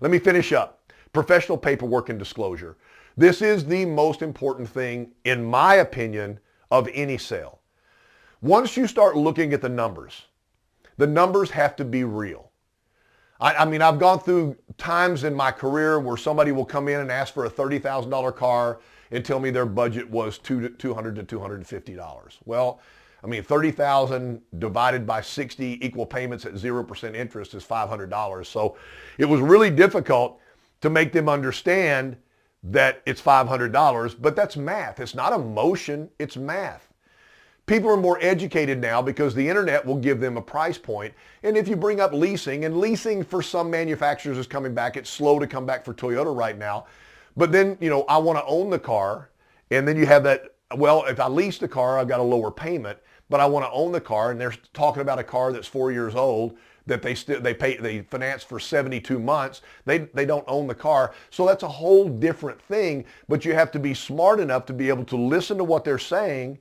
Let me finish up. Professional paperwork and disclosure. This is the most important thing, in my opinion, of any sale. Once you start looking at the numbers have to be real. I mean, I've gone through times in my career where somebody will come in and ask for a $30,000 car and tell me their budget was $200 to $250. Well, I mean, 30,000 divided by 60 equal payments at 0% interest is $500. So it was really difficult to make them understand that it's $500, but that's math. It's not emotion, it's math. People are more educated now because the internet will give them a price point. And if you bring up leasing, and leasing for some manufacturers is coming back, it's slow to come back for Toyota right now. But then, I want to own the car. And then you have that, well, if I lease the car, I've got a lower payment, but I want to own the car. And they're talking about a car that's 4 years old that they finance for 72 months. They don't own the car. So that's a whole different thing, but you have to be smart enough to be able to listen to what they're saying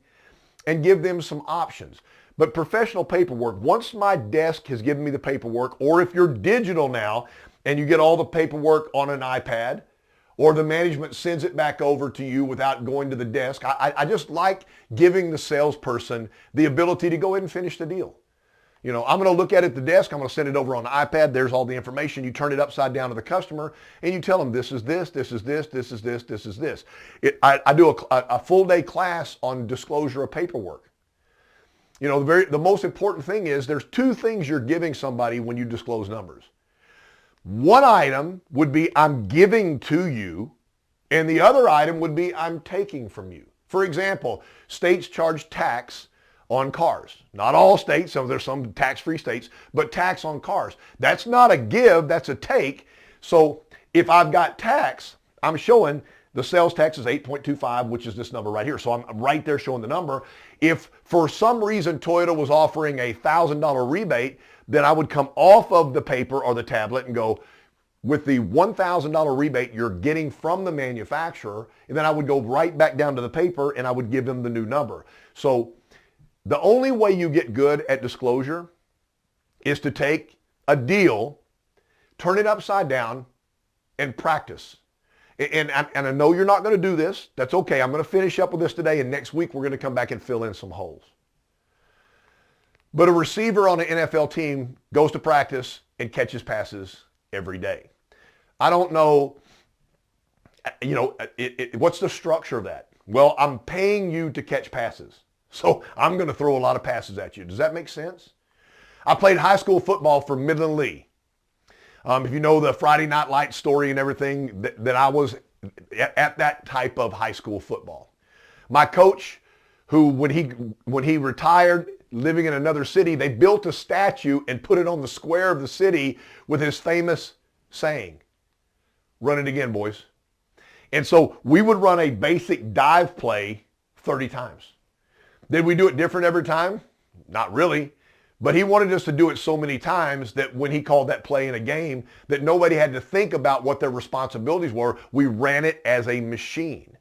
and give them some options. But professional paperwork, once my desk has given me the paperwork, or if you're digital now and you get all the paperwork on an iPad, or the management sends it back over to you without going to the desk, I just like giving the salesperson the ability to go ahead and finish the deal. I'm going to look at it at the desk. I'm going to send it over on the iPad. There's all the information. You turn it upside down to the customer and you tell them this is this, this is this, this is this, this is this. I do a full day class on disclosure of paperwork. The most important thing is there's two things you're giving somebody when you disclose numbers. One item would be I'm giving to you, and the other item would be I'm taking from you. For example, states charge tax on cars. Not all states, there's some tax-free states, but tax on cars. That's not a give, that's a take. So if I've got tax, I'm showing the sales tax is 8.25, which is this number right here. So I'm right there showing the number. If for some reason Toyota was offering a $1,000 rebate, then I would come off of the paper or the tablet and go, with the $1,000 rebate you're getting from the manufacturer, and then I would go right back down to the paper and I would give them the new number. So the only way you get good at disclosure is to take a deal, turn it upside down, and practice. And I know you're not going to do this. That's okay. I'm going to finish up with this today, and next week we're going to come back and fill in some holes. But a receiver on an NFL team goes to practice and catches passes every day. I don't know, what's the structure of that? Well, I'm paying you to catch passes. So I'm going to throw a lot of passes at you. Does that make sense? I played high school football for Midland Lee. If you know the Friday Night Lights story and everything, that I was at that type of high school football. My coach, who when he retired, living in another city, they built a statue and put it on the square of the city with his famous saying, "Run it again, boys." And so we would run a basic dive play 30 times. Did we do it different every time? Not really. But he wanted us to do it so many times that when he called that play in a game, that nobody had to think about what their responsibilities were. We ran it as a machine.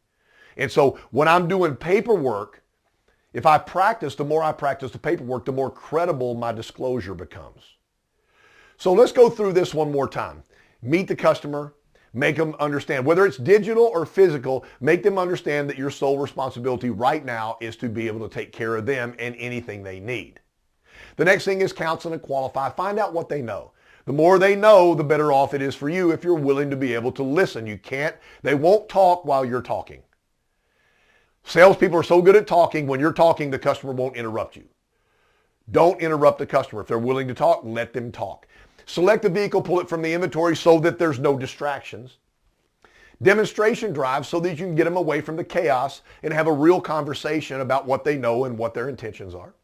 And so when I'm doing paperwork, if I practice, the more I practice the paperwork, the more credible my disclosure becomes. So let's go through this one more time. Meet the customer. Make them understand, whether it's digital or physical, make them understand that your sole responsibility right now is to be able to take care of them and anything they need. The next thing is counsel and qualify. Find out what they know. The more they know, the better off it is for you if you're willing to be able to listen. They won't talk while you're talking. Salespeople are so good at talking, when you're talking, the customer won't interrupt you. Don't interrupt the customer. If they're willing to talk, let them talk. Select the vehicle, pull it from the inventory so that there's no distractions. Demonstration drive so that you can get them away from the chaos and have a real conversation about what they know and what their intentions are.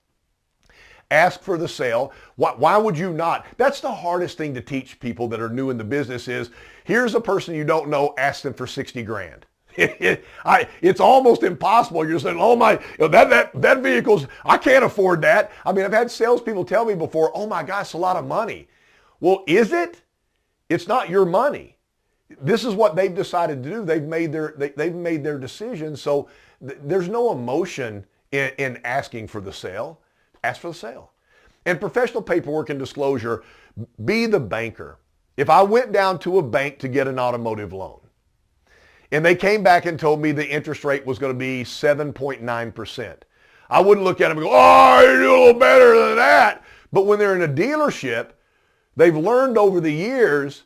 Ask for the sale. Why would you not? That's the hardest thing to teach people that are new in the business is, here's a person you don't know, ask them for 60 grand. It's almost impossible. You're saying, oh my, that vehicle's, I can't afford that. I mean, I've had salespeople tell me before, oh my gosh, it's a lot of money. Well, is it? It's not your money. This is what they've decided to do. They've made their decision. So there's no emotion in asking for the sale. Ask for the sale. And professional paperwork and disclosure, be the banker. If I went down to a bank to get an automotive loan and they came back and told me the interest rate was going to be 7.9%, I wouldn't look at them and go, oh, you do a little better than that. But when they're in a dealership, they've learned over the years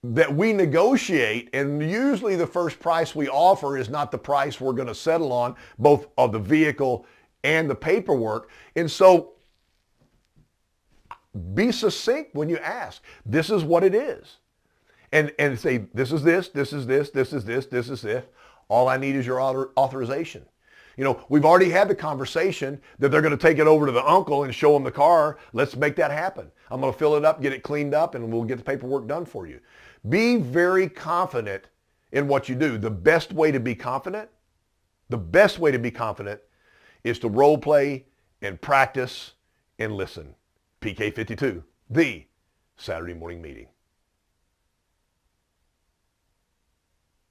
that we negotiate, and usually the first price we offer is not the price we're going to settle on, both of the vehicle and the paperwork. And so be succinct when you ask. This is what it is. And say, this is this, this is this, this is this, this is this. All I need is your authorization. You know, we've already had the conversation that they're going to take it over to the uncle and show him the car. Let's make that happen. I'm going to fill it up, get it cleaned up, and we'll get the paperwork done for you. Be very confident in what you do. The best way to be confident is to role play and practice and listen. PK52, the Saturday Morning Meeting.